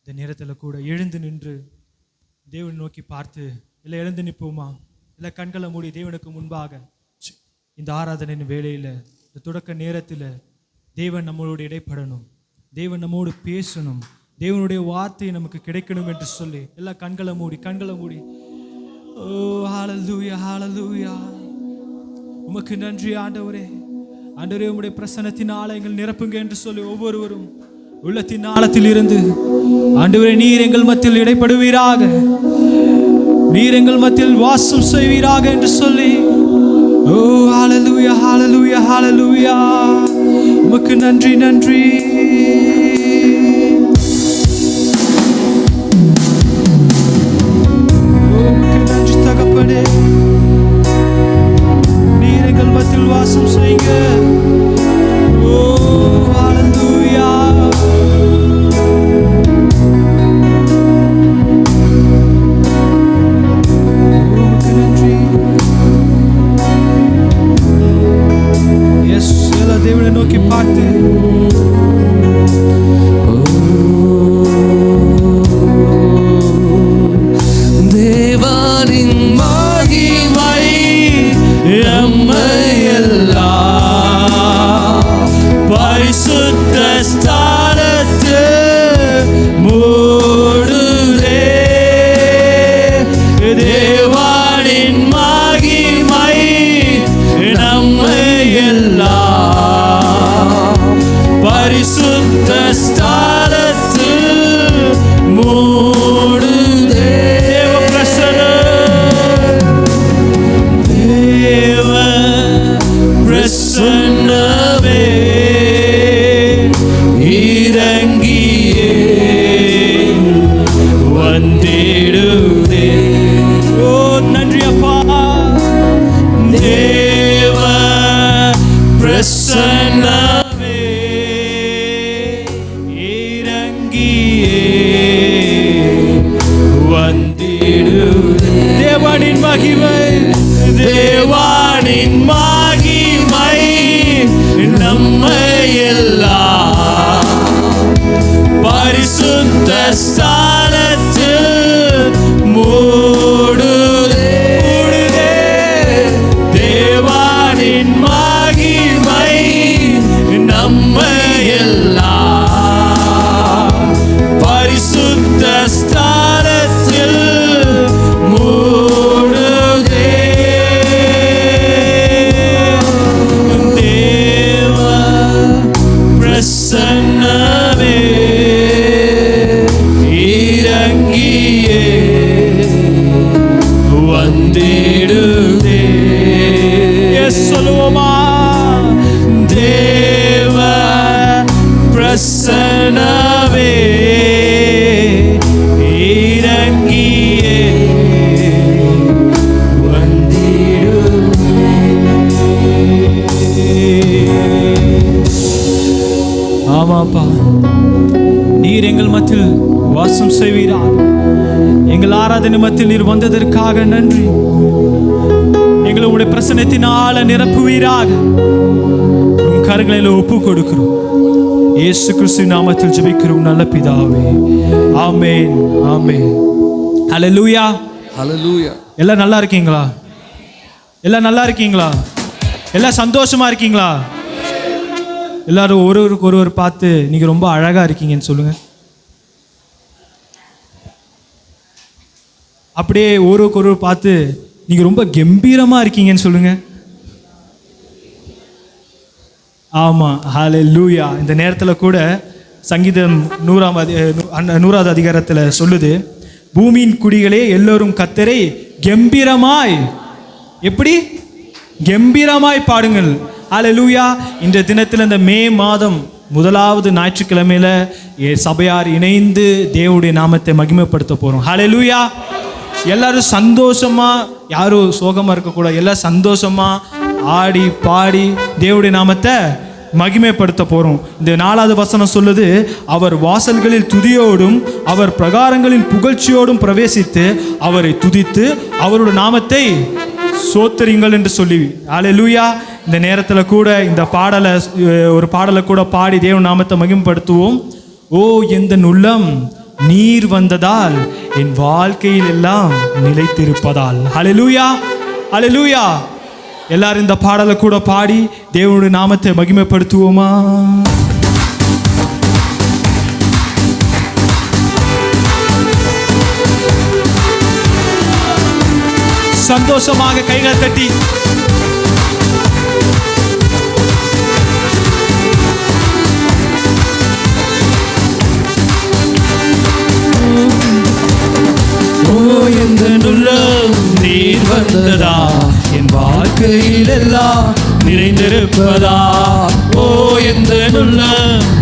இந்த நேரத்தில் கூட எழுந்து நின்று தேவனை நோக்கி பார்த்து, இல்லை எழுந்து நிற்போமா, இல்லை கண்களை மூடி தேவனுக்கு முன்பாக இந்த ஆராதனையின் வேளையில், இந்த தொடக்க நேரத்தில் தேவன் நம்மளோடு இடைப்படணும், தேவன் நம்மோடு பேசணும், தேவனுடைய வார்த்தை நமக்கு கிடைக்கணும் என்று சொல்லி எல்லாம் கண்களை மூடி ஓ ஹல்லேலூயா ஹல்லேலூயா. உமக்கு நன்றி ஆண்டவரே. ஆண்டவரே, உம்முடைய பிரசன்னத்தினால எங்கள் நிரப்புங்க என்று சொல்லி ஒவ்வொருவரும் உள்ளத்தின் ஆழத்தில் இருந்து, ஆண்டவரே நீர் எங்கள் மத்தியில் இடைப்படுவீராக, நீர் எங்கள் மத்தியில் வாசம் செய்வீராக என்று சொல்லி, ஓ ஹல்லேலூயா ஹல்லேலூயா ஹல்லேலூயா. உமக்கு நன்றி நன்றி. உமக்கு நன்றி தகப்பனே, நீர் எங்கள் மத்தியில் வாசம் செய்யுங்க. ஓ ஹல்லேலூயா. உமக்கு நன்றி. எஸ், எல்லா தேவனை நோக்கி பார்த்து, தேவனின் மகிமை எம்மையெல்லாம் பரிசுத்த ஸ்தானத்தில் மூடுதே. தேவனின் மகிமை நம்மையெல்லாம் பரிசுத்த ஸ்தானத்தில் மூடுதே. பிரசன்னமே இறங்கியே வந்திடுதே. ஓ நன்றி அப்பா. தேவ பிரசன்னமே இறங்கியே வந்திடுதே. தேவனின் மகிமை, தேவானின் மகிமை நம்மையெல்லாம் பரிசுத்த ஸ்தானத்தில் மூடுதே. தேவானின் மகிமை நம்மையெல்லாம் பரிசுத்த ஸ்தானத்தில் மூடுதே. தேவ பிரசன்னமே இறங்கியே வந்திடுதே. எஸ் சொல்லுவோமா? தேவ பிரசன்னமே இறங்கியே ஆமாப்பா, நீர் எங்கள் மத்தியில் வாசம் செய்வீராக. எங்கள் ஆராதனை மத்தியில் நீர் வந்ததற்காக நன்றி. எங்களை உடைய பிரசன்னத்தினால நிரப்புவீராக. உன் கரங்களில் ஒப்பு கொடுக்கிறோம். இயேசு கிறிஸ்து நாமத்தில் ஜெபிக்கிறோம் நல்ல பிதாவே. ஆமென் ஆமென். ஹல்லேலூயா ஹல்லேலூயா. எல்லாம் நல்லா இருக்கீங்களா? எல்லாம் நல்லா இருக்கீங்களா? எல்லாம் சந்தோஷமா இருக்கீங்களா? எல்லாரும் ஒருவருக்கு ஒருவர் பார்த்து நீங்க ரொம்ப அழகா இருக்கீங்கன்னு சொல்லுங்க. அப்படியே ஒருவருக்கு ஒருவர் பார்த்து நீங்க ரொம்ப கம்பீரமா இருக்கீங்கன்னு சொல்லுங்க. ஆமா, ஹல்லேலூயா. இந்த நேரத்தில் கூட சங்கீதம் 100வது அதிகாரத்தில் சொல்லுது, பூமியின் குடிகளே எல்லோரும் கர்த்தரை கம்பீரமாய், எப்படி கம்பீரமாய் பாடுங்கள். ஹல்லேலூயா. இந்த தினத்தில் இந்த மே மாதம் 1வது ஞாயிற்றுக்கிழமையில சபையார் இணைந்து தேவனுடைய நாமத்தை மகிமைப்படுத்த போறோம். ஹல்லேலூயா. எல்லாரும் சந்தோஷமா, யாரும் சோகமா இருக்கக்கூடாது, எல்லாம் சந்தோஷமா ஆடி பாடி தேவனுடைய நாமத்தை மகிமைப்படுத்த போறோம். இந்த 4வது வசனம் சொல்லுது, அவர் வாசல்களில் துதியோடும் அவர் பிரகாரங்களில் புகழ்ச்சியோடும் பிரவேசித்து அவரை துதித்து அவருடைய நாமத்தை சோத்தரிங்கள் என்று சொல்லி. ஹல்லேலூயா. இந்த நேரத்தில் கூட இந்த ஒரு பாடலை கூட பாடி தேவ நாமத்தை மகிமைப்படுத்துவோம். ஓ எந்த உள்ளம் நீர் வந்ததால் என் வாழ்க்கையில் எல்லாம் நிலைத்திருப்பதால். ஹல்லேலூயா, ஹல்லேலூயா. எல்லாரும் இந்த பாடலை கூட பாடி தேவனுடைய நாமத்தை மகிமைப்படுத்துவோமா? சந்தோஷமாக கைகளை தட்டி நீர் வந்ததா என் வாழ்க்கையில் எல்லாம் நிறைந்திருப்பதா. ஓ எந்த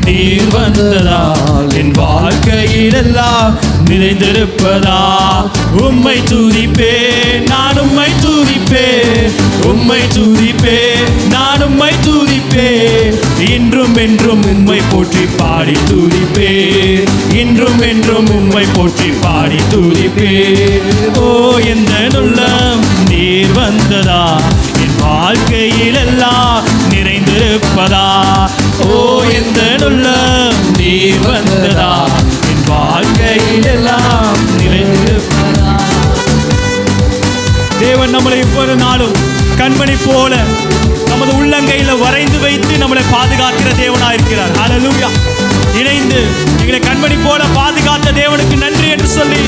நீர் வந்ததா என் வாழ்க்கையில் எல்லாம் நிறைந்திருப்பதா. உம்மை துதிப்பே நான் உம்மை துதிப்பே, உம்மை துதிப்பே நான் உம்மை துதிப்பே, இன்றும் என்றும் உம்மை போற்றி பாடி துதிப்பே, இன்றும் என்றும் உம்மை போற்றி பாடி துதிப்பே. ஓ எந்த நீர் வந்ததா என் வாழ்க்கையில் எல்லாம் நிறைந்திருப்பதா. ஓ எந்த நீர் வந்ததா என் வாழ்க்கையில் எல்லாம் நிறைந்திருப்பதா. தேவன் நம்மளை ஒவ்வொரு நாளும் கண்மணி போல நமது உள்ளங்கையில வரைந்து வைத்து நம்மளை பாதுகாக்கிற தேவனாய் இருக்கிறார். ஹல்லேலூயா. இணைந்து எங்களை கண்மணி போல பாதுகாத்த தேவனுக்கு நன்றி என்று சொல்லி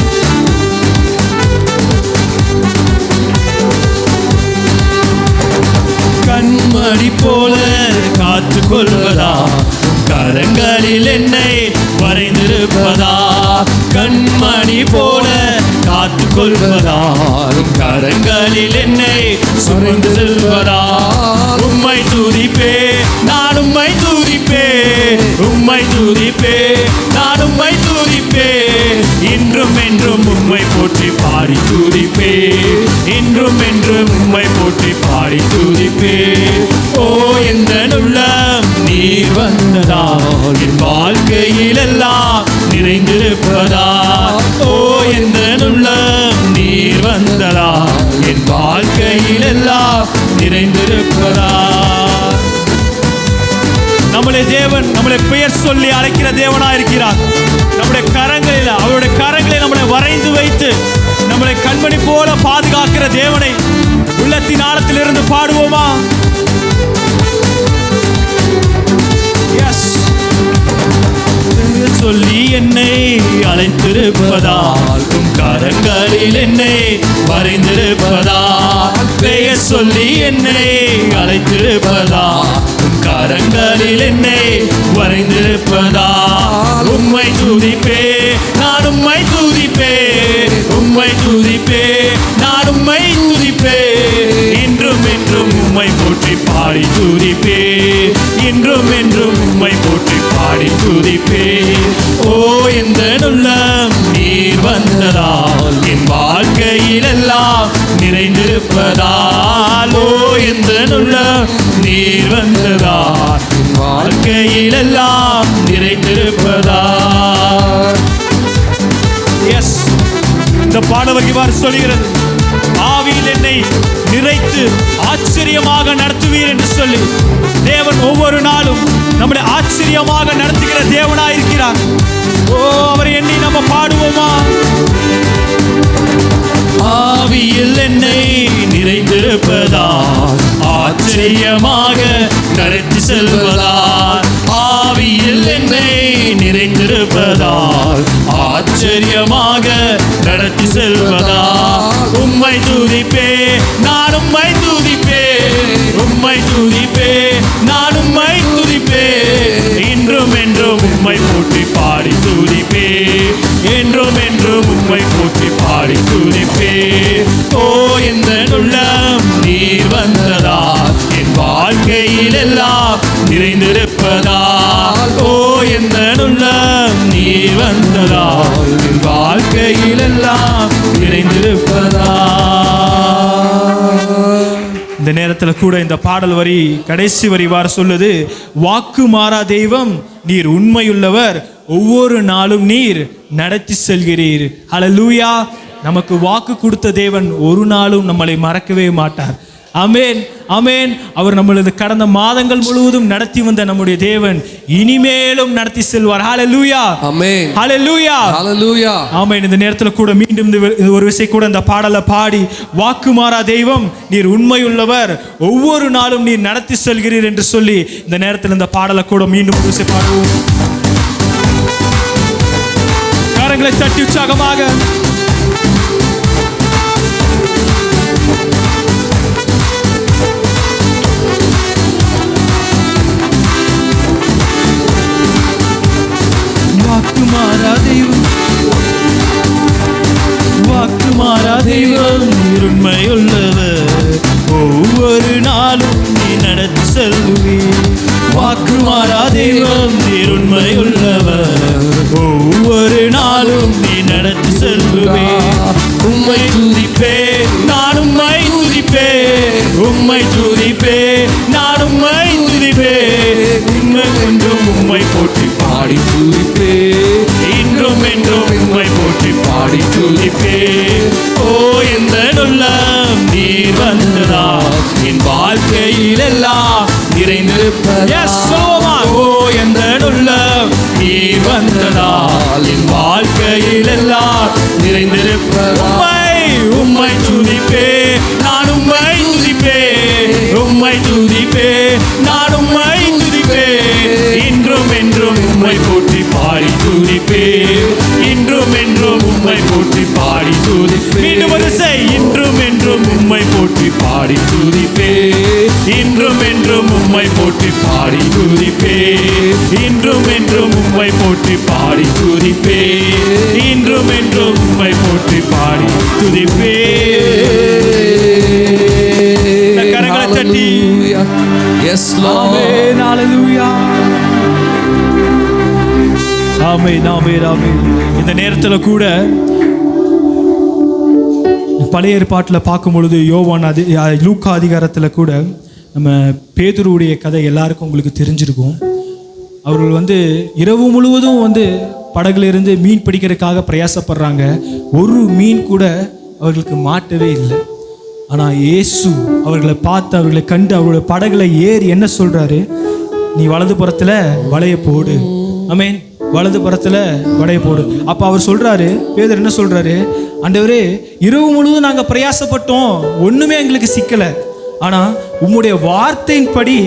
கண்மணி போல காத்து கொள்வதா, கரங்களில் என்னை வரைந்திருப்பதா. கண்மணி போல காத்து கொள்வதா, கரங்களில் என்னை சுமந்து செல்வதா. உம்மை துதிப்பே நான் உம்மை துதிப்பே, உம்மை துதிப்பே நான் உம்மை துதிப்பே, இன்றும் என்றும் உம்மை போற்றி பாடி துதிப்பே, இன்றும் என்றும் உம்மை போற்றி பாடி துதிப்பே. ஓ எந்த நீர் வந்ததா என் வாழ்க்கையில் எல்லாம் நிறைந்திருப்பதா. ஓ எந்த நீர் வந்ததா என் வாழ்க்கையில் எல்லாம் நிறைந்திருப்பதா. நம்முடைய தேவன் நம்மளை பெயர் சொல்லி அழைக்கிற தேவனா இருக்கிறார். நம்முடைய கரங்களில் அவருடைய கரங்களை நம்மளை வரைந்து வைத்து நம்மளை கண்மணி போல பாதுகாக்கிற தேவனை உள்ளத்தின் ஆழத்திலிருந்து பாடுவோமா? சொல்லி என்னை அழைத்திருப்பதால், உம் கரங்களில் என்னை வரைந்திருப்பதால், பெயர் சொல்லி என்னை அழைத்திருப்பதால், உம் கரங்களில் என்னை வரைந்திருப்பதால். உம்மை துதிப்பே நான் உம்மை துதிப்பே, உம்மை துதிப்பே நான் உம்மை துதிப்பே, இன்றும் என்றும் உம்மை போற்றி பாடி துதிப்பே, இன்றும் என்றும் உம்மை போற்றி பாடி துதிப்பே. ஓ எந்த நீர் வந்ததால் என் வாழ்க்கையில் எல்லாம் நிறைந்திருப்பதால். ஓ எந்த நீர் வந்ததால் என் வாழ்க்கையில் எல்லாம் நிறைந்திருப்பதால். எஸ், இந்த பாடல் இவ்வாறு சொல்கிறது, ஆவியில் என்னை நிறைத்து ஆச்சரியமாக நடத்துவீர் என்று சொல்லி தேவன் ஒவ்வொரு நாளும் நம்மளை ஆச்சரியமாக நடத்துகிற தேவனாய் இருக்கிறார். ஓ அவர் எண்ணி நம்ம பாடுவோமா? ஆவியில் என்னை நிறைந்திருப்பதால் ஆச்சரியமாக நடத்தி செல்வதால். ஆவியில் என்னை நிறைந்திருப்பதால் ஆச்சரியமாக நடத்தி செல்வதால். உம்மை துதிப்பே நான் உம்மை துதிப்பே, உம்மை துதிப்பே நான் உம்மை துதிப்பே, இன்றும் என்றும் உம்மை போற்றி பாடி துதிப்பே, என்றும் என்றும் உம்மை போற்றி பாடி துதிப்பே. ஓ எந்த நீர் வந்ததால் என் வாழ்க்கையில் எல்லாம் நிறைந்திருப்பதால். ஓ எந்த நீர் வந்ததால் என் வாழ்க்கையில் எல்லாம் நிறைந்திருப்பதால். இந்த நேரத்தில் கூட இந்த பாடல் வரி கடைசி வரி வார சொல்லுது, வாக்கு மாறா தெய்வம் நீர் உண்மையுள்ளவர், ஒவ்வொரு நாளும் நீர் நடத்தி செல்கிறீர். ஹல்லேலூயா. நமக்கு வாக்கு கொடுத்த தேவன் ஒரு நாளும் நம்மளை மறக்கவே மாட்டார். ஆமென், ஆமென். அவர் நம்மளது கடந்த மாதங்கள் முழுவதும் நடத்தி வந்த நம்முடைய தேவன் இனிமேலும் நடத்தி செல்வார். ஹalleluya, ஆமென், ஹalleluya, ஹalleluya. ஆமென். இந்த நேரத்தில் கூட மீண்டும் இந்த ஒரு விசை கூட இந்த பாடலை பாடி, வாக்கு மாறா தெய்வம் நீர் உண்மையுள்ளவர், ஒவ்வொரு நாளும் நீர் நடத்தி செல்கிறீர் என்று சொல்லி இந்த நேரத்தில் இந்த பாடலை கூட மீண்டும் ஒரு விசை பாடுவோம். கரங்களை தட்டி உற்சாகமாக வாக்கு மாறா தெய்வம், வாக்கு மாறா தெய்வம் நீர் உண்மையுள்ளவர், ஒவ்வொரு நாளும் நீ நடத்தி செல்வீர். வாக்கு மாறா தெய்வம் நீர் உண்மையுள்ளவர், ஒவ்வொரு நாளும் நீ நடத்தி செல்வீர். உம்மை துதிப்பேன் நான், உம்மை துதிப்பேன், உம்மை துதிப்பேன் நான், உம்மை துதிப்பேன், இன்னும் என்றும் உம்மை போற்றி பாடி துதிப்பேன், இன்றும் என்றும் உம்மை போற்றி பாடி துதிப்பேன். ஓ எந்த உள்ளம் நீர் வந்ததா என் வாழ்க்கையில் எல்லாம் நிறைந்திருப்பதா. ஓ எந்த உள்ளம் நீர் வந்ததால் என் வாழ்க்கையில் எல்லாம் நிறைந்திருப்பதா. உம்மை துதிப்பே நான், உம்மை துதிப்பே, உம்மை துதிப்பே நான், உம்மை துதிப்பே, இன்றும் என்றும் உம்மை போற்றி பாடி துதிப்பே, இன்றும் என்றும் உம்மை போற்றி பாடி துதிப்பே. மீண்டும் ஒரு செய், இன்றும் என்றும் உம்மை போற்றி பாடி துதிப்பே, இன்றும் என்றும் உம்மை போற்றி பாடி துதிப்பே, இன்றும் என்றும் உம்மை போற்றி பாடி துதிப்பே, இன்றும் என்றும் உம்மை போற்றி பாடி துதிப்பே. கரங்களை தட்டி Yes Lord. ஆமென், ஹalleluya, ஆமென், ஆமென், ஆமென். இந்த நேரத்தில் கூட பழைய ஏற்பாட்டில் பார்க்கும் பொழுது யோவான் லூக்கா அதிகாரத்தில் கூட நம்ம பேதுருவுடைய கதை எல்லாருக்கும் உங்களுக்கு தெரிஞ்சிருக்கும். அவர்கள் இரவு முழுவதும் படகுல இருந்து மீன் பிடிக்கிறதுக்காக பிரயாசப்படுறாங்க. ஒரு மீன் கூட அவர்களுக்கு மாட்டவே இல்லை. ஆனால் இயேசு அவர்களை பார்த்து, அவர்களை கண்டு, அவருடைய படகுல ஏறி என்ன சொல்றாரு? நீ வலது புறத்தில் வலைய போடு. ஆமென், வலது புறத்தில் வலைய போடு. அப்போ அவர் சொல்றாரு, பேதுரு என்ன சொல்றாரு? ஆண்டவரே, இரவு முழுவதும் நாங்கள் பிரயாசப்பட்டோம், ஒன்றுமே எங்களுக்கு சிக்கலை. ஆனால் உம்முடைய வார்த்தையின்படி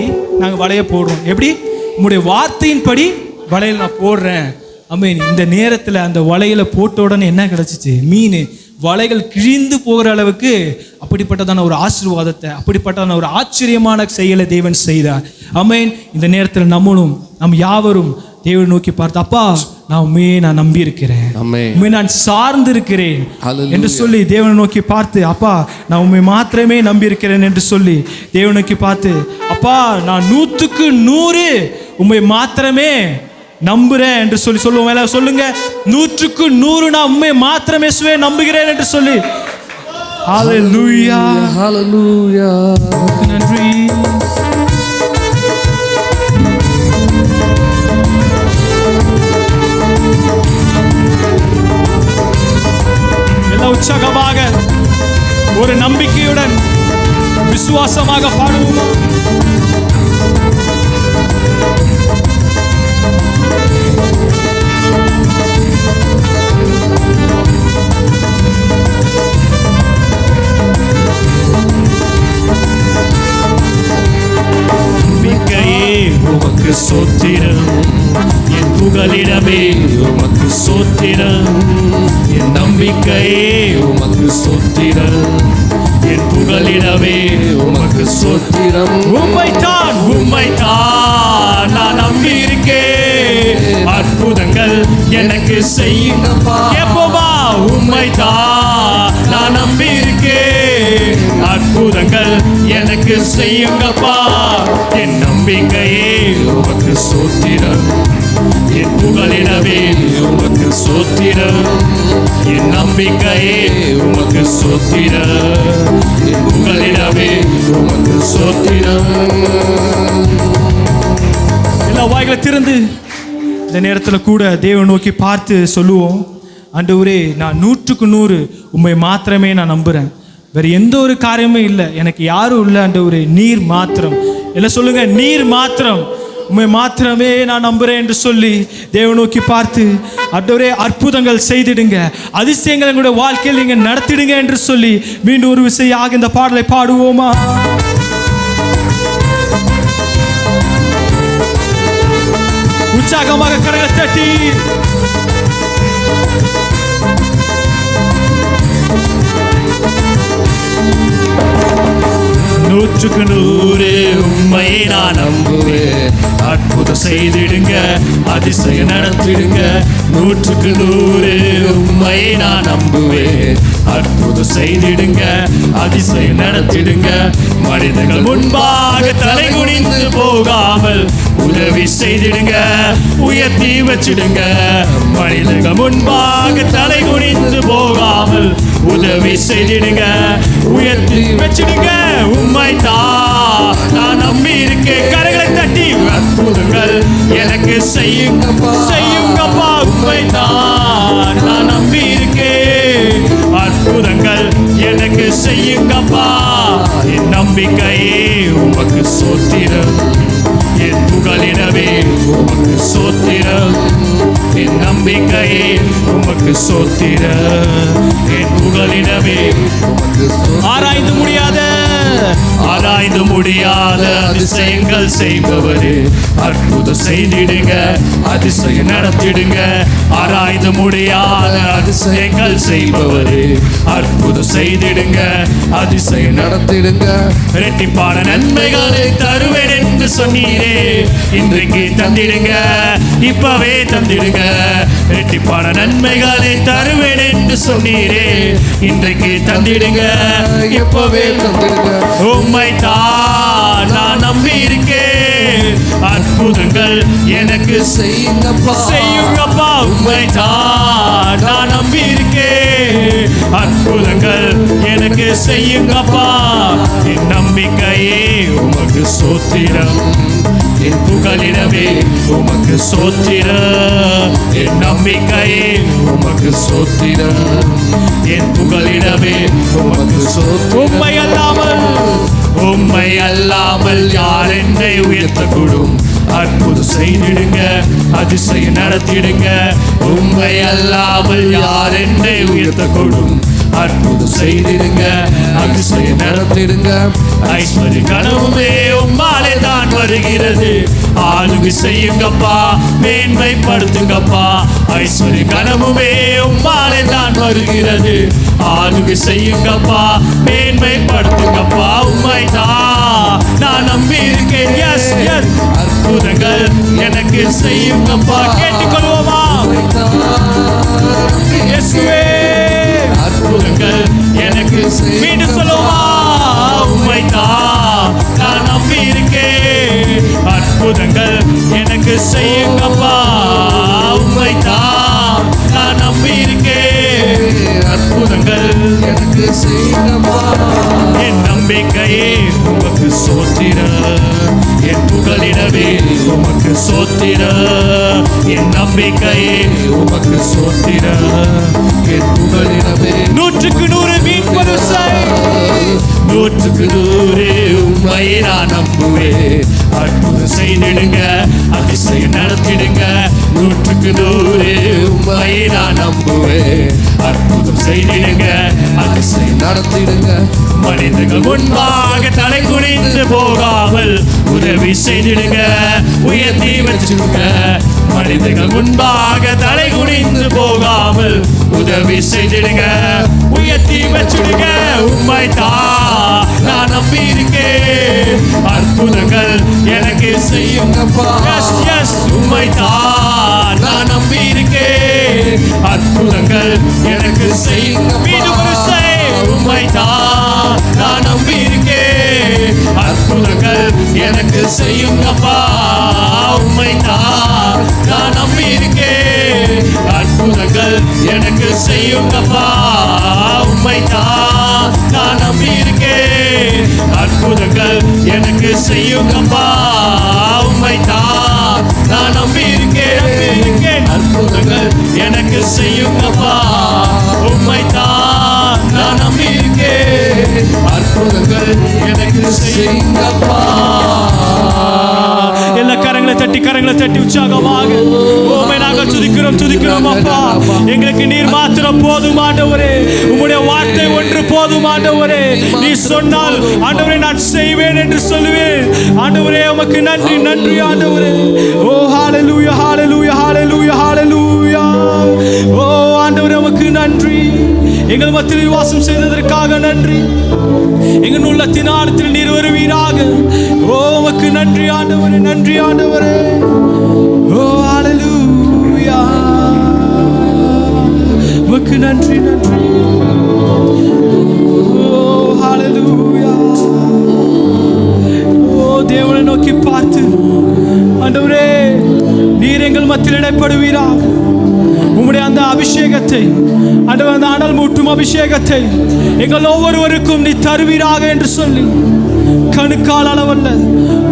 நாங்கள் வலைய போடுறோம். எப்படி? உம்முடைய வார்த்தையின்படி வலையில் நான் போடுறேன். ஆமென். இந்த நேரத்தில் அந்த வலையில போட்ட உடனே என்ன கிடைச்சிச்சு? மீன். வலைகள் கிழிந்து போகிற அளவுக்கு அப்படிப்பட்டதான ஒரு ஆசீர்வாதத்தை, அப்படிப்பட்டதான ஒரு ஆச்சரியமான செயலை தேவன் செய்தார். ஆமென். இந்த நேரத்தில் நம் யாவரும் தேவனை நோக்கி பார்த்து, அப்பா நான் உண்மையே நான் நம்பி இருக்கிறேன், உண்மை நான் சார்ந்து இருக்கிறேன் என்று சொல்லி தேவனை நோக்கி பார்த்து, அப்பா நான் உண்மை மாத்திரமே நம்பி இருக்கிறேன் என்று சொல்லி தேவனை நோக்கி பார்த்து, அப்பா நான் 100க்கு 100 உண்மை மாத்திரமே நம்புறேன் என்று சொல்லி சொல்லுவோம். எல்லாம் சொல்லுங்க, 100க்கு 100 நான் உண்மை மாத்திரமே நம்புகிறேன் என்று சொல்லி. ஹalleluya, ஹalleluya. நன்றி. எல்லாம் உற்சாகமாக ஒரு நம்பிக்கையுடன் விசுவாசமாக பாடுவோமா? உமக்கு சோத்திரம், என் புகலிடமே உமக்கு சோத்திரம், என் நம்பிக்கையே உமக்கு சோத்திரம், என் புகலிடமே உமக்கு சோத்திரம். உம்மைத்தான் உம்மைத்தான் நான் நம்பி இருக்கேன், அற்புதங்கள் எனக்கு செய்யுங்கப்பா. எப்போவா? உம்மைத்தான் நான் நம்பி இருக்கேன், அற்புதங்கள் எனக்கு செய்யுங்கப்பா. என் நம்பிக்கையே உமக்கு சோத்திரம், என் புகலிடமே உமக்கு சோத்திரம், என் நம்பிக்கையே உமக்கு சோத்திரம், என் புகலிடமே உமக்கு சோத்திரம். எல்லா வாய்களை திறந்து இந்த நேரத்தில் கூட தேவனை நோக்கி பார்த்து சொல்லுவோம், ஆண்டவரே நான் 100க்கு 100 உம்மை மாத்திரமே நான் நம்புகிறேன். வேறு எந்த ஒரு காரியமும் இல்லை, எனக்கு யாரும் இல்லை ஆண்டவரே, நீர் மாத்திரம். எல்லாம் சொல்லுங்க, நீர் மாத்திரம், உம்மை மாத்திரமே நான் நம்புறேன் என்று சொல்லி தேவ நோக்கி பார்த்து ஆண்டவரே அற்புதங்கள் செய்திடுங்க, அதிசயங்கள் எங்களுடைய வாழ்க்கையில் நீங்க நடத்திடுங்க என்று சொல்லி மீண்டும் ஒரு விசையாக இந்த பாடலை பாடுவோமா? உற்சாகமாக கரங்களை தட்டி நூற்றுக்கு நூறு உண்மையை நான் நம்புவேன், அற்புதம் செய்திடுங்க, அதிசயம் நடத்திடுங்க. நூற்றுக்கு நூறு உண்மையை நான் நம்புவேன், அற்புதம் செய்திடுங்க, அதிசயம் நடத்திடுங்க. மனிதர்கள் முன்பாக தலை குனிந்து போகாமல் உதவி செய்திடுங்க, உயர்த்தி வச்சிடுங்க. மனிதர்கள் முன்பாக தலை குனிந்து போகாமல் உதவி செய்திடுங்க, உயர்த்தி வச்சிடுங்க. உம்மை தான் நான் நம்பி இருக்கேன், கரங்களை தட்டி அற்புதங்கள் எனக்கு செய்யுங்கப்பா, செய்யுங்கப்பா. உம்மை தான் நான் நம்பி இருக்கேன், அற்புதங்கள் எனக்கு செய்யுங்கப்பா. என் நம்பிக்கையே உமக்கு சோத்திரம், என் புகழினவே உமக்கு சோத்திரம். என் நம்பிக்கையே உமக்கு சோத்திரம், என் புகழினவே ஆராய்ந்து முடியாத அதிசயங்கள் செய்பவரே, அற்புதம் செய்திடுங்க, அதிசயம் நடத்திடுங்க. ஆராய்ந்து முடியாத அதிசயங்கள் செய்பவரே, அற்புதம் செய்திடுங்க, அதிசயம் நடத்திடுங்க. இரட்டிப்பான நன்மைகளை தருவேன் என்று சொன்னீரே, இன்றைக்கு தந்திடுங்க, இப்பவே தந்திடுங்க. இரட்டிப்பான நன்மைகளை தருவேன் என்று சொன்னீரே, இன்றைக்கு தந்திடுங்க, இப்பவே தந்திடுங்க. உம்மை தான் நான் நம்பி இருக்கேன், அற்புதங்கள் எனக்கு செய்யுங்கப்பா, செய்யுங்கப்பா. உம்மை தான் நான் நம்பி இருக்கேன், அற்புதங்கள் எனக்கு செய்யுங்கப்பா. என் நம்பிக்கையே உமக்கு சோத்திரம், என் புகழினவே உமக்கு சோத்திரம். என் நம்பிக்கையே உமக்கு சோத்திரம், என் புகழினவே உமக்கு சோத்திரம். உம்மை அல்லாமல் யார் என்னை உயர்த்தக்கூடும்? அற்புதம் செய்திடுங்க, அதிசயம் நடத்திடுங்க. உம்மை அல்லாமல் யார் என்னை உயர்த்தக்கூடும்? அற்புதம் செய்திடுங்க, அதிசயம் நடத்திடுங்க. ஐஸ்வர்ய கனவுமே உம்மாலே தான் வருகிறது, ஆளுகை செய்யுங்கப்பா, மேன்மைப்படுத்துங்கப்பா. ஐஸ்வர்ய கனவுமே உம்மாலே தான் வருகிறது, ஆளுகை செய்யுங்கப்பா, மேன்மைப்படுத்துங்கப்பா. உம்மை தான் நான் நம்பி இருக்கேன், எஸ் எஸ். அற்புதங்கள் எனக்கு செய்யுங்கப்பா, கேட்டுக்கொள்வோமா? இயேசுவே அற்புதங்கள் எனக்கு மீண்டும் சொல்லுவோமா? உம்மை தான் நான் நம்பி இருக்கேன், அற்புதங்கள் எனக்கு செய்யுங்கப்பா. உம்மை தான் நான் நம்பி இருக்கேன், அற்புதங்கள் எனக்கு செய்யுங்கப்பா. என் நம்பிக்கையே உமக்கு சோத்திரம், என் புகழினவே உமக்கு சோத்திரம். என் நம்பிக்கையே உமக்கு சோத்திரம், என் புகழினவே. நூற்றுக்கு நூறு மீட்பது நூற்றுக்கு நூறு உம்மையை நான் நம்புவேன், அற்புதம் செய்திடுங்க, அதிசயம் நடத்திடுங்க. நூற்றுக்கு நூறு உம்மையை நான் நம்புவேன், அற்புதம் செய்திடுங்க, அதிசயம் நடத்திடுங்க. மனிதர்கள் முன்பாக தலை குனிந்து போகாமல் உதவி செய்திடுங்க, உயர்த்தி வச்சிடுங்க. மனிதர்கள் முன்பாக தலை குனிந்து போகாமல் உதவி செய்திடுங்க, உயர்த்தி வச்சிடுங்க. உம்மை தான் நான் நம்பி இருக்கேன், அற்புதங்கள் எனக்கு செய்யுங்கப்பா. Yes yes. உம்மை தான் நான் நம்பி இருக்கேன், அற்புதங்கள் எனக்கு செய்யுங்கப்பா. உம்மை தான் நான் நம்பி இருக்கேன், அற்புதங்கள் எனக்கு செய்யுங்கப்பா. உம்மை தான் நான் நம்பி இருக்கேன், அற்புதங்கள் எனக்கு செய்யுங்கப்பா. உம்மை தான் நான் நம்பி இருக்கேன், அற்புதங்கள் எனக்கு செய்யுங்கப்பா. உம்மை தான் நான் நம்பி இருக்கேன், அற்புதங்கள் எனக்கு செய்யுங்கப்பா. உம்மை தான் நான் நம்பி இருக்கேன், அற்புதங்கள் எனக்கு செய்யுங்கப்பா. எல்லா கரங்களை தட்டி உற்சாகமாக உம்மை நாங்கள் துதிக்கிறோம் அப்பா. எங்களுக்கு நீர் மாத்திரம் போதும் ஆண்டவரே. உம்முடைய வார்த்தை ஒன்று போதும் ஆண்டவரே. நீ சொன்னால் ஆண்டவரே நான் செய்வேன் என்று சொல்லுவேன் ஆண்டவரே. உமக்கு நன்றி ஆண்டவரே. ஓ ஹalleluya ஹalleluya ஹalleluya ஹalleluya. ஓ ஆண்டவரே உமக்கு நன்றி. எங்கள் மத்தியில் வாசம் செய்ததற்காக நன்றி. எங்கள் உள்ளத்தின் ஆழத்தில் நீர் வருவீராக. ஓ உமக்கு நன்றி ஆண்டவரே. நன்றி ஆண்டவரே. ஓ ஹalleluya. உமக்கு நன்றி. ஓ ஹalleluya. ஓ தேவனை நோக்கி பார்த்து ஆண்டவரே நீர் எங்கள் மத்தியில் இடைப்படுவீராக. உம்முடைய அந்த அபிஷேகத்தை ஆண்டவரே, அந்த அனல் மூட்டும் அபிஷேகத்தை எங்கள் ஒவ்வொருவருக்கும் நீ தருவீராக என்று சொல்லி, கணுக்கால் அளவல்ல,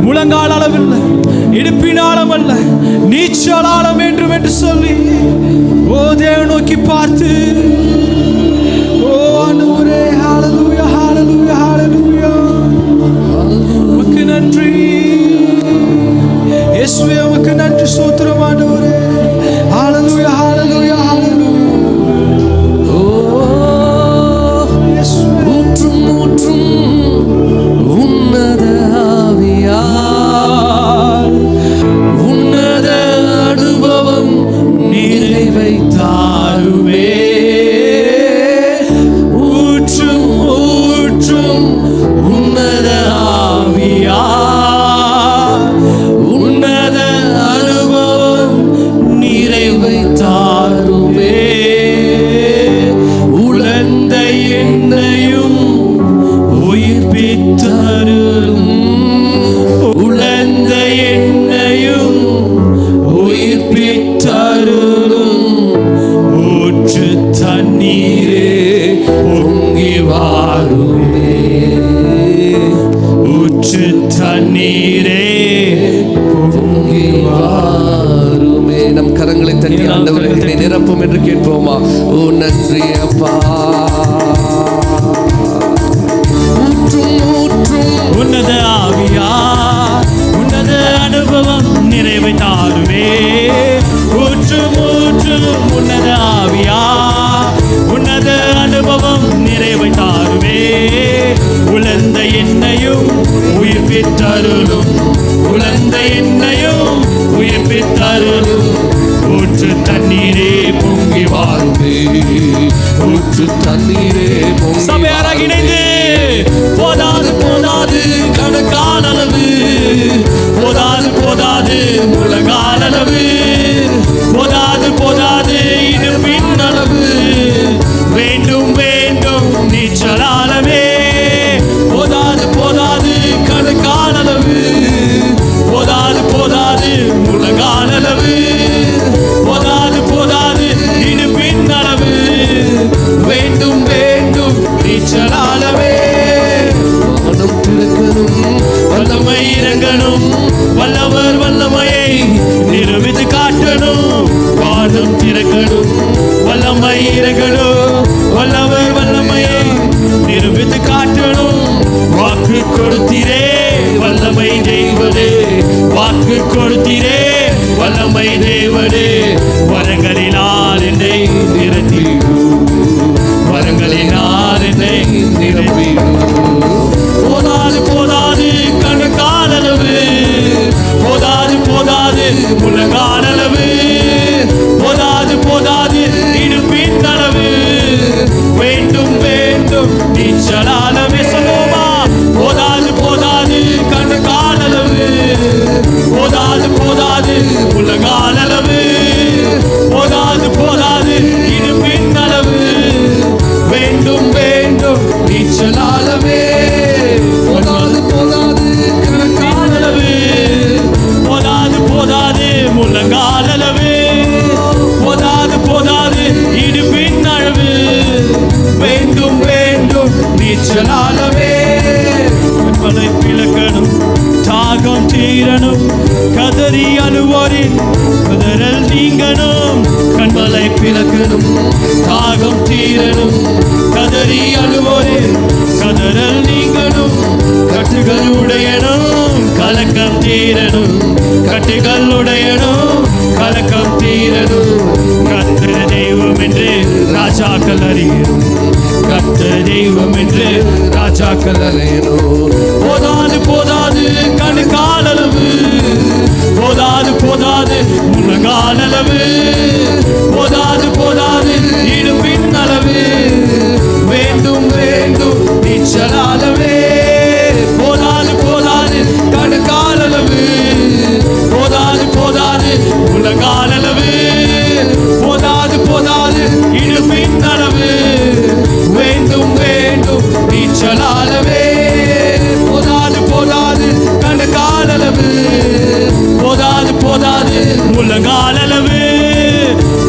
முழங்கால் அளவில்லை, இடுப்பின் ஆழம் அல்ல, நீச்சல் ஆழம் வேண்டும் என்று சொல்லி ஓ தேவனை நோக்கி பார்த்து ஓ ஆண்டவரே ஹalleluya ஹalleluya ஹalleluya. உமக்கு நன்றி இயேசுவே. உமக்கு நன்றி ஸ்தோத்திரம் ஆண்டவரே. ஹalleluya ஹalleluya ஹalleluya. ஓ இயேசுவே. ஊற்றும் உன்னத ஆவியால் உன்னத அனுபவம் நிறைவை தாருவே. ஊற்றும் உன்னத ஆவியால் உன்னத அனுபவம் நிறைவை தாருவே. உலர்ந்த என்னையும் உயிர்ப்பித்தருளும். உலர்ந்த என்னையும் உயிர்ப்பித்தருளும். ஊற்று தண்ணீரே பொங்கி வாருமே. ஊற்று தண்ணீரே பொங்கி வாருமே. நம் கரங்களை தட்டி ஆண்டவரே என்னை நிரப்பும் என்று கேட்போமா? ஓ நன்றி அப்பா. உன்னத ஆவியா உன்னத அனுபவம் நிறைவை தாருவே. ஊற்றும் உன்னத ஆவியா உன்னத அனுபவம் நிறைவை தாருவே. உலர்ந்த என்னையும் உயிர்ப்பித்தருளும். உலர்ந்த என்னையும் உயிர்ப்பித்தருளும். ஊற்று தண்ணீரே பொங்கி வாருமே. ஊற்று தண்ணீரே பொங்கி சபையாராக இணைந்து போதாது கணக்கான அளவு, போதாது முழங்கால் அளவு, போதாது இடுப்பின் அளவு, வேண்டும் நீச்சல் ஆழமே. போதாது கணக்கான அளவு, போதாது முழங்கால் அளவு, போதாது இடுப்பின் அளவு, வேண்டும் நீச்சல் ஆழமே. மனம் திறக்கணும், வல்லமை இறங்கணும், வல்லவர் வல்லமையை நிரூபித்து காட்டணும். வானம் திறக்கணும், வல்லமை இறங்கணும், வல்லவர் வல்லமையை நிரூபித்து காட்டணும். வாக்கு கொடுத்தீரே வல்லமை தேவனே. வாக்கு கொடுத்தீரே வல்லமை தேவனே. வரங்களினால் என்னை நிரப்பிடும். வரங்களினால் என்னை நிரப்பிடும். போதாது கணக்கால் அளவு, போதாது முழங்கால் அளவு, போதாது இடுப்பின் அளவு, வேண்டும் நீச்சல் ஆழமே. சொல்லுவோமா? போதாது கணக்கால் அளவு, போதாது முழங்கால் அளவு, போதாது இடுப்பின் அளவு, வேண்டும் நீச்சல் ஆழமே. போதாது கணக்கால் அளவு, போதாது முழங்கால் தாகம் தீரணும், கதறி அழுவோரின் கதறல் நீங்கணும், கண்மலை பிளக்கணும், தாகம் தீரணும், கதறி அழுவோரின் கதறல் நீங்கணும், கட்டுகள் உடையணும், கலக்கம் தீரணும், கட்டுகள் உடையணும், கலக்கம் தீரணும். கர்த்தர் தெய்வம் என்று ராஜாக்கள் அறியணும், கர்த்தர் தெய்வம் என்று ராஜாக்கள் அறியணும். போதாது போதாது கணுக்காலளவு, போதாது போதாது முழங்காலளவு, போதாது போதாது இடுப்பின் அளவு, வேண்டும் வேண்டும் நீச்சலாலவே. போதாது போதாது கணுக்காலளவு, போதாது போதாது முழங்காலளவு, போதாது போதாது இடுப்பின் அளவு, வேண்டும் வேண்டும் நீச்சலாலவே. போதாது போதாது கணுக்காலளவு, போதாது போதாது முழங்காலளவு,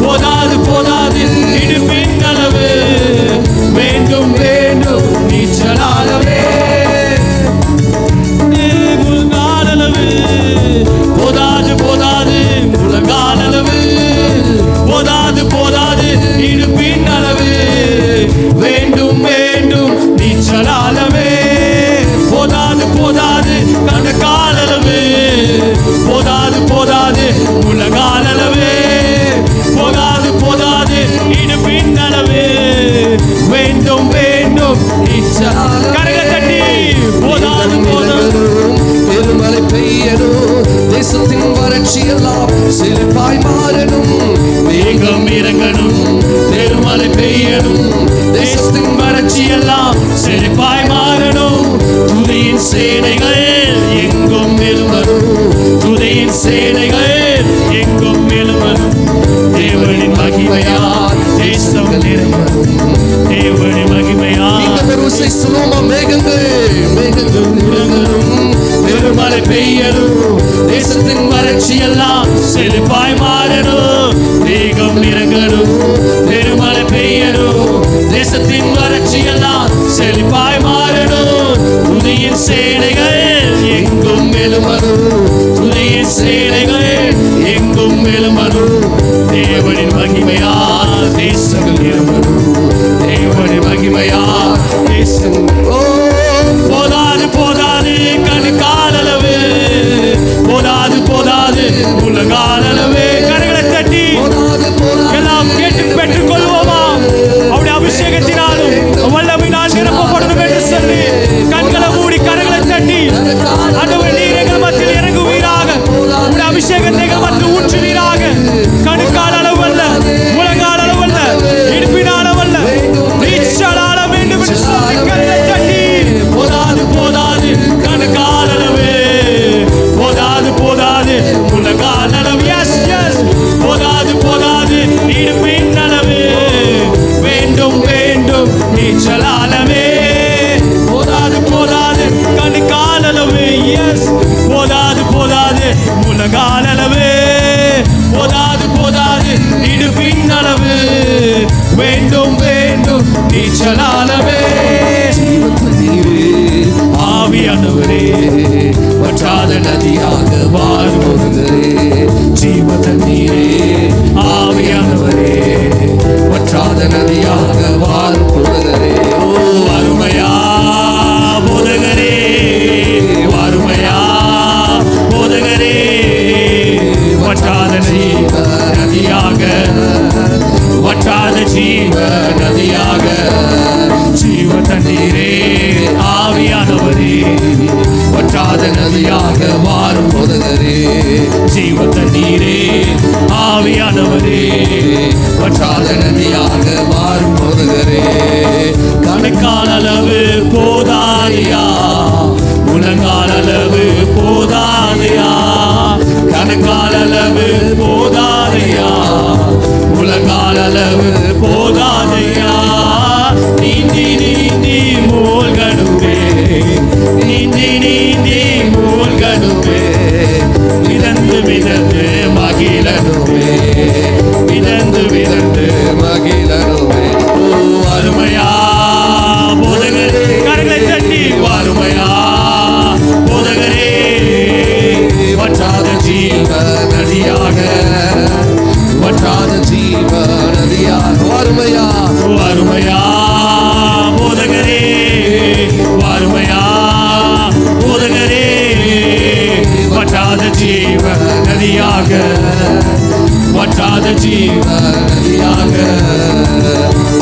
போதாது போதாது இடுப்பின் அளவு, வேண்டும் வேண்டும் நீச்சலாலவே. முழங்காலளவு, போதாது போதாது முழங்காலளவு, போதாது போதாது இடுப்பின் அளவு, வேண்டும் வேண்டும் நீச்சலாலவே. போதாது போதாது கணுக்காலளவு, போதாது போதாது முழங்காலளவு, போதாது போதாது இடுப்பின் அளவு, வேண்டும் வேண்டும் நீச்சலாலவே. கரங்களை தட்டி போதாது போதாது. பெருமழை பெய்யணும், தேசத்தின் வறட்சி எல்லாம் செழிப்பாய் மாறணும், மேகம் இறங்கணும், பெருமழை பெய்யணும், தேசத்தின் வறட்சி எல்லாம் செழிப்பாய் மாறணும். துதியின் சேனைகள் எங்கும் எழும்பணும், துதியின் சேனைகள் எங்கும் எழும்பணும். தேவனின் மகிமையால் தேசம் நிறைவரும், தேவனின் மகிமையால் மேகங்கள் மேகங்கள் இறங்கணும், பெருமழை பெய்யணும், தேசத்தின் வறட்சி எல்லாம் செழிப்பாய் மாறணும். மேகம் இறங்கணும், பெருமழை பெய்யணும், தேசத்தின் வறட்சி எல்லாம் செழிப்பாய் மாறணும். துதியின் சேனைகள் எங்கும் எழும்பணும், துதியின் சேனைகள் எங்கும் எழும்பணும். தேவனின் மகிமையால் தேசம் எழும்பணும், தேவனின் மகிமையால் தேசம். போதாது போதாது கணுக்காலளவு, போதாது போதாது முழங்காலளவு. கரங்களை தட்டி எல்லாம் கேட்டு பெற்றுக் கொள்வோமா? அவருடைய அபிஷேகத்தினாலும் வல்லமையினால் நிரப்பப்படணும் என்று சொல்லி கண்களை மூடி கரங்களை தட்டி, ஆண்டவரே நீர் எங்கள் மத்தியில் இறங்குவீராக, உங்களுடைய அபிஷேகத்தை எங்கள் மத்தியில் ஊற்றுவீராக. கணுக்கால் அளவு அல்ல, முழங்கால் அளவு அல்ல, இடுப்பினால் அளவு அல்ல, நீச்சலால வேண்டும் என்று சொல்லி கரங்களை தட்டி. போதாது போதாது கணுக்கால் அளவு, போதாது போதாது முழங்கால் அளவு, எஸ் எஸ், போதாது போதாது இடுப்பின் அளவு, வேண்டும் வேண்டும் நீச்சலாலவே. போதாது போதாது கணுக்கால் அளவு, எஸ், போதாது போதாது முழங்கால் அளவு, போதாது போதாது இடுப்பின் அளவு, வேண்டும் வேண்டும் நீச்சலாலவே. ஆவியானவரே வற்றாத நதியாக வாழ்வதே, ஜீவ தண்ணீரே ஆவியானவரே வற்றாத நதியாக வாழ்வதே. ஓ அருமையா போதகரே, அருமையா போதகரே, வற்றாத ஜீவ நதியாக, வற்றாத ஜீவ நதியாக, ஜீவ தண்ணீரே ஆவியானவரே வற்றாத நதியாக மாறும் போதகரே, ஜீவ தண்ணீரே ஆவியானவரே வற்றாத நதியாக மாறும் போதகரே. கணுக்கால் அளவு போதாதையா, முழங்கால் அளவு போதாதையா, கணுக்கால் அளவு போதாதையா, முழங்கால் அளவு போதாதையா. நீந்தி நீந்தி மூழ்கணுமே, நீந்தி நீந்தி மூழ்கணுமே, மிதந்து மிதந்து மகிழனுமே, மிதந்து மிதந்து மகிழனுமே. ஓ அருமையா போதகரே, கரங்களை தட்டி அருமையா போதகரே, வற்றாத ஜீவ நதியாக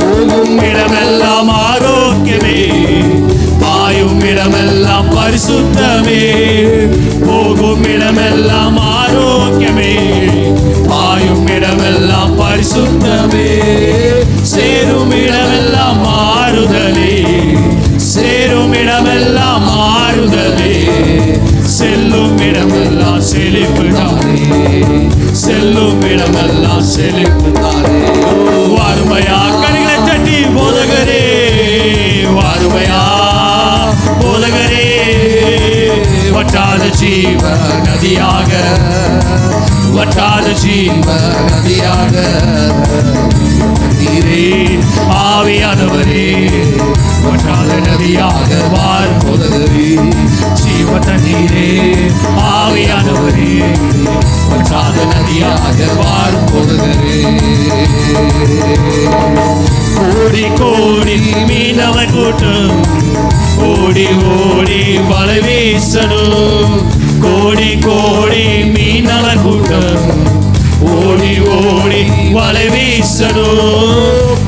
போகும் இடமெல்லாம் ஆரோக்கியமே, பாயும் இடமெல்லாம் பரிசுத்தமே. போகும் இடமெல்லாம் ஆரோக்கியமே, பாயும் இடமெல்லாம் பரிசுத்தமே. சேரும் இடமெல்லாம் மாறுதலே, சேரும் இடமெல்லாம் மாறுதலே. செல்லும் இடமெல்லாம் செழிப்பு தானே, செல்லும் இடமெல்லாம் செழிப்பு தானே. வாருமையா கண்களை தட்டி போதகரே, வாருமையா போதகரே. வற்றாத ஜீவ நதியாக, வற்றாத ஜீவ நதியாக நீரே ஆவியானவரே. வற்றாத நதியாக வாரும் போதகரே, ஜீவ தண்ணீரே ஆவியானவரே. வற்றாத நதியாக வாரும் போதகரே. கோடி கோடி மீனவ கூட்டம் ஓடி ஓடி வலை வீசணும். கோடி கோடி மீனவ கூட்டம் ஓடி ஓடி வலை வீசணும்.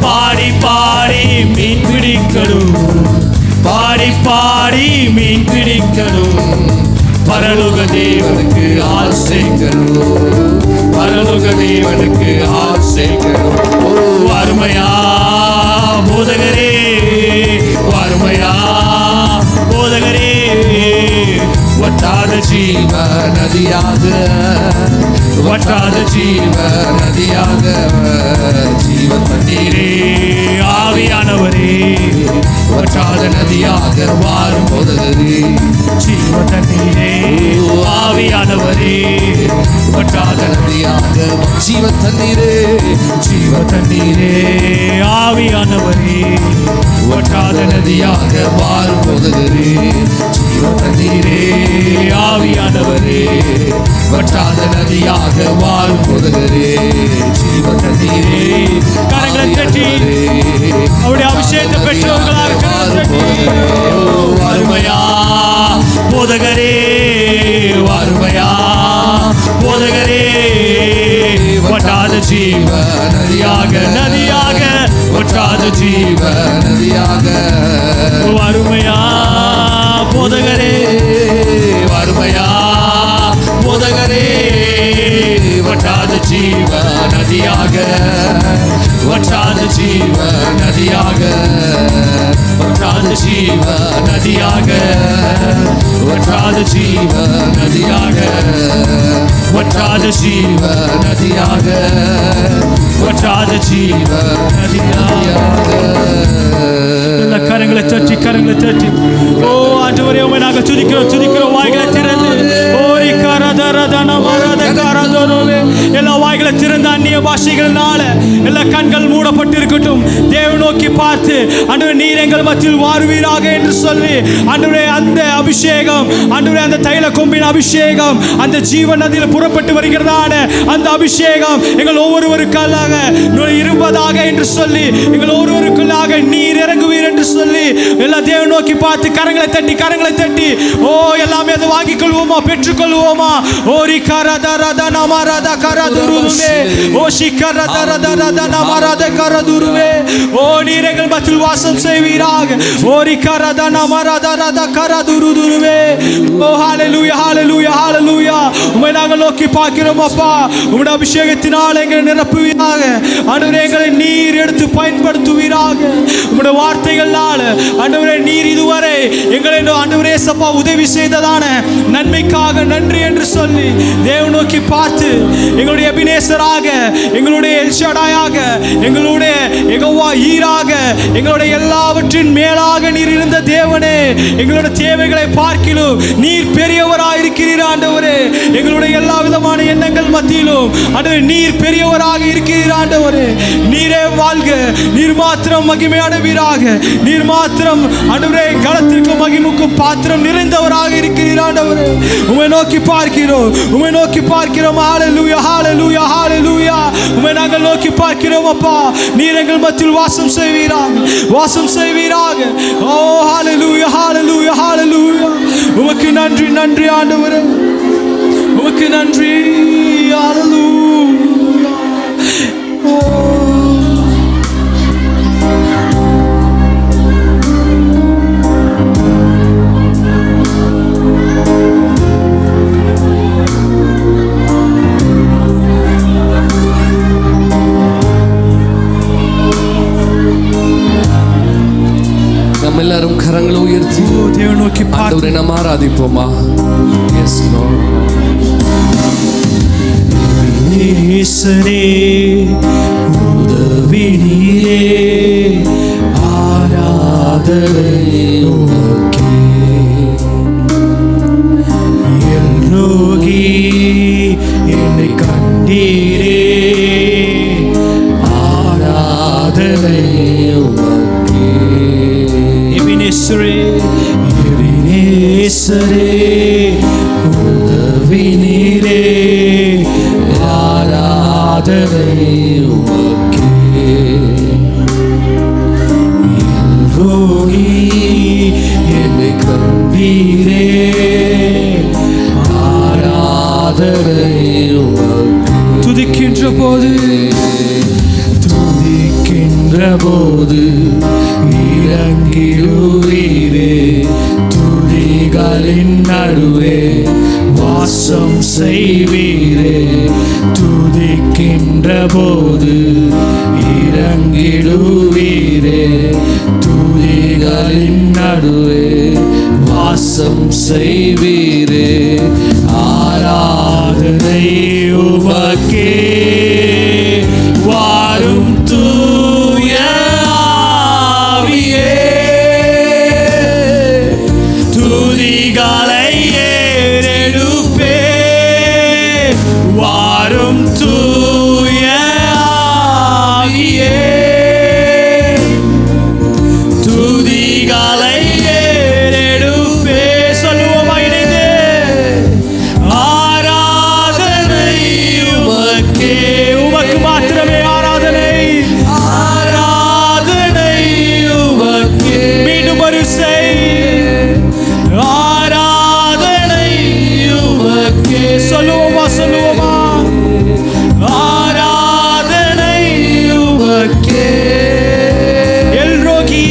பாடி பாடி மீன் பிடிக்கணும், பாடி பாடி மீன் பிடிக்கணும். பரலோக தேவனுக்கு ஆசைக்கணும், பரலோக தேவனுக்கு ஆசைக்கணும். வாருமையா போதகரே, வாருமையா போதகரே. வற்றாத ஜீவ நதியாக, வற்றாத ஜீவ நதியாக ஜீவ தண்ணீரே ஆவியானவரே. வற்றாத நதியாக வாரும் போதகரே, ஜீவ தண்ணீரே ஆவியானவரே. வற்றாத நதியாக ஜீவ தண்ணீரே, ஜீவ தண்ணீரே ஆவியானவரே. வற்றாத நதியாக வாரும் போதகரே, ஜீவ தண்ணீரே ஆவியானவரே. வற்றாத நதியாக வாரும் போதகரே, ஜீவ தண்ணீரே. கரங்களை தட்டி அவருடைய அபிஷேகத்தை பெற்றவர்களாக வாருமையா போதகரே, வாருமையா போதகரே. வற்றாத ஜீவ நதியாக, நதியாக வற்றாத ஜீவ நதியாக வாருமையா போதகரே, வாருமையா போதகரே. வற்றாத ஜீவ நதியாக, வற்றாத ஜீவ நதியாக, வற்றாத ஜீவ நதியாக, வற்றாத ஜீவ நதியாக, வற்றாத ஜீவ நதியாக, வற்றாத ஜீவ நதியாக. எல்லா கரங்களை தட்டி, கரங்களை தட்டி. ஓ ஆண்டவரே, உம்மை நாங்கள் துதிக்கிறோம், துதிக்கிறோம். வாய்களை திறந்து ஓரி கரதரதன மரத கரதோவே. எல்லா வாய்களை திறந்த அந்நிய பாஷைகளினால எல்லா கண்கள் மூடப்பட்டு இருக்கட்டும். தேவ நோக்கி பார்த்து ஆண்டவரே நீர் எங்கள் மத்தியில் வாருவீராக என்று சொல்லி ஆண்டவரே அந்த அபிஷேகம், ஆண்டவரே அந்த தைல கொம்பின் அபிஷேகம், அந்த ஜீவ நதியில் புறப்பட்டு வருகிறதான அந்த அபிஷேகம் எங்கள் ஒவ்வொருவருக்காக இருப்பதாக என்று சொல்லி, எங்கள் ஒவ்வொருவருக்குள்ளாக நீர் இறங்குவீர் என்று சொல்லி எல்லா தேவ நோக்கி பார்த்து கரங்களை தட்டி, கரங்களை தட்டி ஓ எல்லாமே அதை வாங்கிக் கொள்வோமா, பெற்றுக்கொள்வோமா. ஓரி கரதரத நமரத கரதுருவே, ஓ சிக்கரதரத நமரத கரதுருவே. ஓ நீர் எங்கள் மத்தியில் வாசம் செய்வீராக. ஓரி கரத நமரத கரதுருவே. ஓ ஹalleluya, ஹalleluya, ஹalleluya. உம்மை நாங்கள் நோக்கி பார்க்கிறோம் அப்பா. உம்முடைய அபிஷேகத்தினால் எங்களை நிரப்புவீராக. ஆண்டவரே எங்களை நீர் எடுத்து பயன்படுத்துவீராக. உம்முடைய வார்த்தைகளால் ஆண்டவரே நீர் இதுவரை எங்களை ஆண்டவரே சப்பா உதவி செய்ததான நன்மைக்காக நன்றி என்று சொல்லி தேவ நோக்கி பார்த்து எங்களுடைய எபினேசராக, எங்களுடைய எல்ஷடாயாக, எங்களுடைய யெகோவா ஈராக, எங்களுடைய எல்லாவற்றின் மேலாக நீர் இருந்த தேவனே, எங்களுடைய தேவைகளை பார்க்கிலும் நீர் பெரியவராக இருக்கிறீர் ஆண்டவரே. எங்களுடைய எல்லா விதமான எண்ணங்கள் மத்தியிலும் ஆண்டவரே நீர் பெரியவராக இருக்கிறீர் ஆண்டவரே. நீரே வாழ்க, நீர் மாத்திரம் மகிமையானவீராக, நீர் மாத்திரம் ஆண்டவரே கனத்திற்கும் மகிமைக்கும் பாத்திரம் நிறைந்தவராக இருக்கிறீர் ஆண்டவரே. உம்மை நோக்கி பார்க்கிறோம், உம்மை நோக்கி பார்க்கிறோம். ஹalleluya, ஹalleluya, ஹalleluya. உம்மை நாங்கள் நோக்கி பார்க்கிறோம் அப்பா. நீர் எங்கள் மத்தியில் வாசம் செய்வீராக, வாசம் செய்வீராக. ஓ ஹalleluya, ஹalleluya, ஹalleluya. உமக்கு நன்றி, நன்றி ஆண்டவரே, உமக்கு நன்றி. Hallelujah. நம்ம எல்லாரும் கரங்களை உயர்த்தி தேவனை நோக்கி ஆண்டவரை நாம் ஆராதிப்போமா? S Lord. ஈஸ்வரே உதவி நீரே, ஆராதனை உமக்கே. எல்ரோகி என்னை கண்டீரே, ஆராதனை உமக்கே. எபினேசரே எபினேசரே உதவி நீரே, ஆராதனை உமக்கே. எல்ரோகி என்னை கண்டீரே, ஆராதனை உமக்கே. துதிக்கின்ற போது இறங்கிடுவீரே, துதிகளின் நடுவே வாசம் செய்வீரே. துதிக்கின்ற போது இறங்கிடுவீரே, துதிகளின் நடுவே வாசம் செய்வீரே. ஆராதனை உமக்கே, வாரும் தூய ஆவியே, துதிகளை ஏறெடுப்பே. வாரும் தூய ஆவியே, துதிகளை ஏறெடுப்பே. சொல்லுவோமா இணைந்து? ஆராதனை உமக்கே, உமக்கு மாத்திரமே ஆராதனை, ஆராதனை உமக்கே. மீண்டும் ஒரு செய், ஆராதனை உமக்கே. சொல்லுவோமா சொல்லுவோமா? ஆராதனை உமக்கே. எல்ரோகி,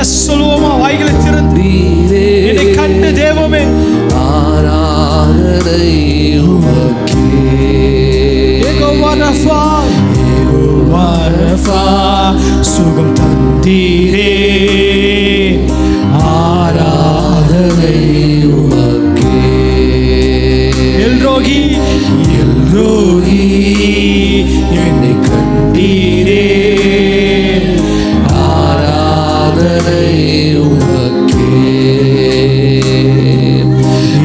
எஸ் சொல்லுவோமா? வாய்களை திறந்து என்னை கண்ட தேவமே, ஆராதனை உமக்கே. யெகோவா ரஃபா, யெகோவா ரஃபா, சுகம் தந்தீரே, ஆராதனை உமக்கே. எல்ரோகி எல்ரோகி என்னை கண்டீரே, ஆராதனை உமக்கே.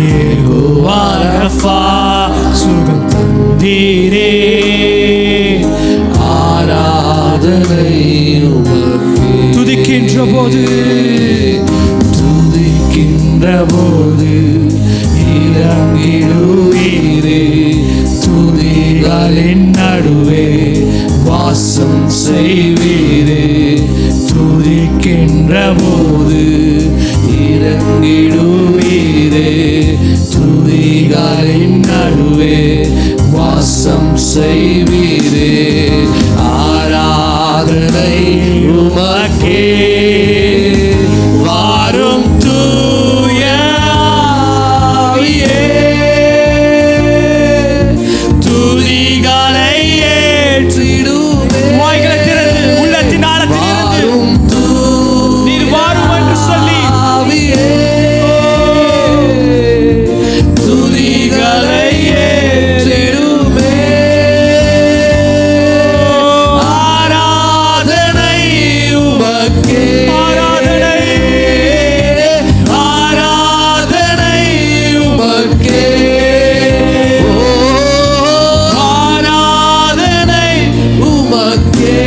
யெகோவா ரஃபா, சுகம் தந்தீரே, ஆராதனை உமக்கே. துதிக்கின்ற போது துதிக்கின்ற போது இறங்கிடுவீரே, துதிகளின் நடுவே வாசம் செய்வீரே. துதிக்கின்ற போது இறங்கிடுவீரே, துதிகளின் நடுவே வாசம் செய்வீரே. ஆராதனை உமக்கே, வாரும் தூய ஆவியே, துதிகளை ஏற்றிடுவே. வாய்களை திறந்து உள்ளத்தின் ஆழத்திலிருந்து நீர் வாரும் என்று சொல்லி துதிகளை ஏற்றிடுவே. ஆராதனை உமக்கே, ஆராதனை, ஆராதனை உமக்கே. ஆராதனை உமக்கே,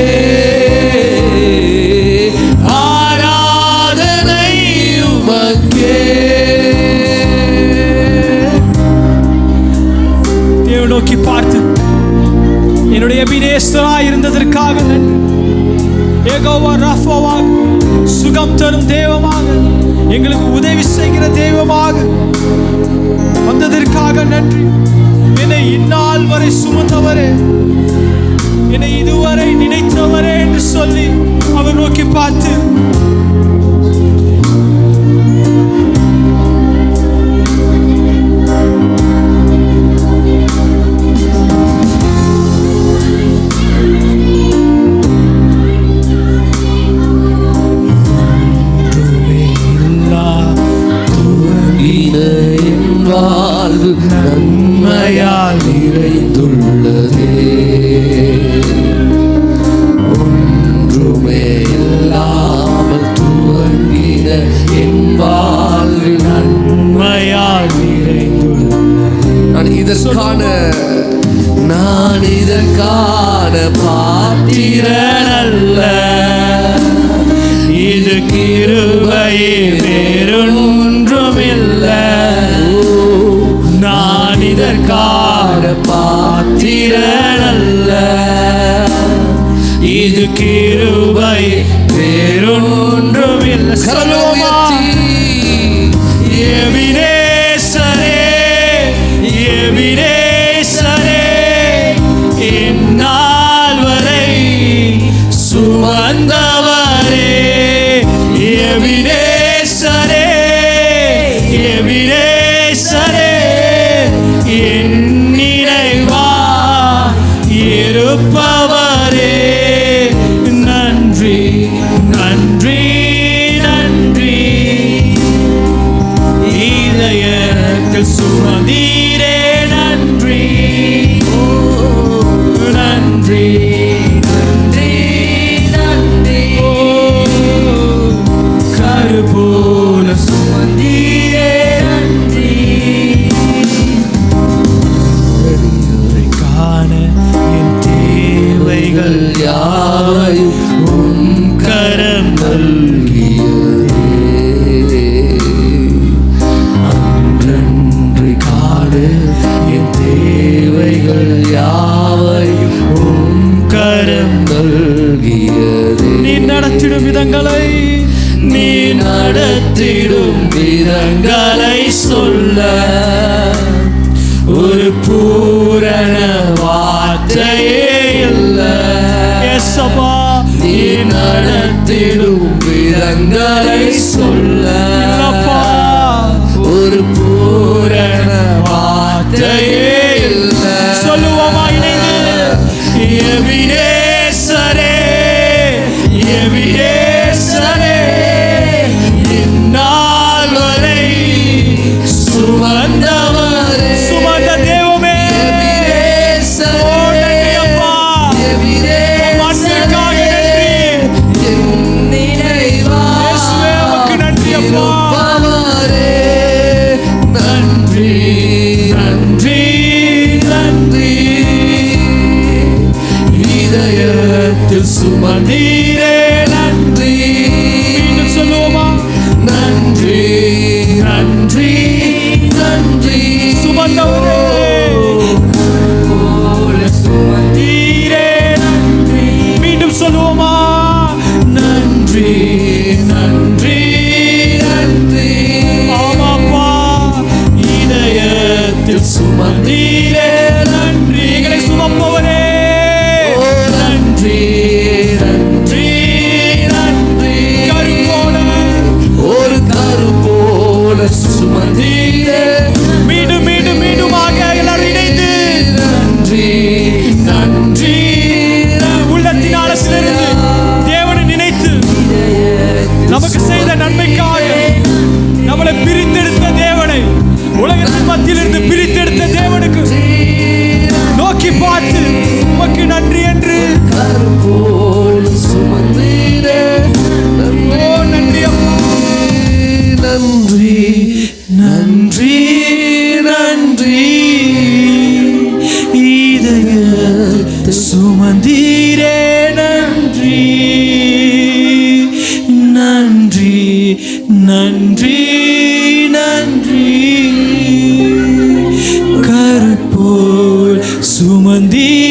ஆராதனை உமக்கே. தேவனை நோக்கி பார்த்து என்னுடைய எபினேசராய் இருந்ததற்காக நன்றி. யெகோவா ரஃபாவாக, சுகம் தரும் தெய்வமாக, எங்களுக்கு உதவி செய்கிற தெய்வமாக வந்ததற்காக நன்றி. நன்றி. என்னை இந்நாள் வரை சுமந்தவரே, என்னை இதுவரை நினைத்தவரே என்று சொல்லி அவர் நோக்கி பார்த்து வாழ்வு நன்மையால் நிறைந்துள்ளதே, ஒன்றுமே இல்லாமல் துவங்கின என் வாழ்வு நன்மையால் நிறைந்துள்ளதே. நான் இதற்கான பாத்திரன் அல்ல, இது கிருபையே வேறொன்றுமில்லை. நான் இதற்கான பாத்திரன் அல்ல, இது கிருபை வேறொன்றுமில்லை. எபினேசரே, எபினேசரே, இந்நாள் வரை சுமந்தவரே. எபினேசரே, எபினேசரே, என் நினைவா இருப்பவரே. நன்றி, நன்றி, நன்றி. இதயத்தில் சுமந்தீரே, நன்றி, நன்றி, நன்றி, நன்றி. கருபோல சுமந்தீரே, நன்றி. காண என் தேவைகள் யாவையும் உன் கரம் நல்கியதே. அன்றன்றி காண என் தேவைகள் யாவையும் உன் கரம் நல்கியதே. நீ நடத்திடும் விதங்களை, நீ நடத்திடும் விதங்களை சொல்ல ஒரு பூரண வார்த்தையே இல்லை. ஏசப்பா, நீ நடத்திடும் விதங்களை சொல்ல ஒரு பூரண வார்த்தையே இல்லை. சொல்லுவோமா இணைந்து? எபினேசரே, எபினேசரே, இந்நாள் வரை சுமந்தவரே, சுமந்த தேவமே. எபினேசரே, அப்பா, மண்ணுக்காக நன்றி. என் நினைவா இயேசுவே, உமக்கு நன்றி அப்பா. நன்றி, நன்றி, நன்றி. இதயத்தில் சுமந்தீரே, நன்றி. மீண்டும் சொல்லுவோமா? நன்றி, நன்றி, நன்றி. சுமந்தவரே, சுமந்தீரே, நன்றி. மீண்டும் சொல்லுவோமா? நன்றி, நன்றி, நன்றி. ஆமாப்பா, இதயத்தில் சுமந்தீரே, நன்றி. எங்களை சுமப்பவரே, நன்றி, நன்றி, நன்றி. கருப்போல, ஒரு கருப்போல சுமந்தீரே. மீண்டும் மீண்டும் மீண்டுமாக எல்லாரும் இணைந்து நன்றி, நன்றி. உள்ளத்தின் ஆழத்திலிருந்து தேவனை நினைத்து நமக்கு செய்த நன்மைக்காக, நம்மளை பிரித்தெடுத்த தேவனை, உலகத்தின் மத்தியிலிருந்து பிரித்தெடுத்த தேவனுக்கு நோக்கி பார்த்து உமக்கு நன்றி என்று சுமந்தீரே. ஓ நன்றி அப்பா, நன்றி, நன்றி, நன்றி. இதயத்தை சுமந்தீரே, நன்றி, நன்றி, நன்றி, நன்றி. கருப்போல் சுமந்தீரே,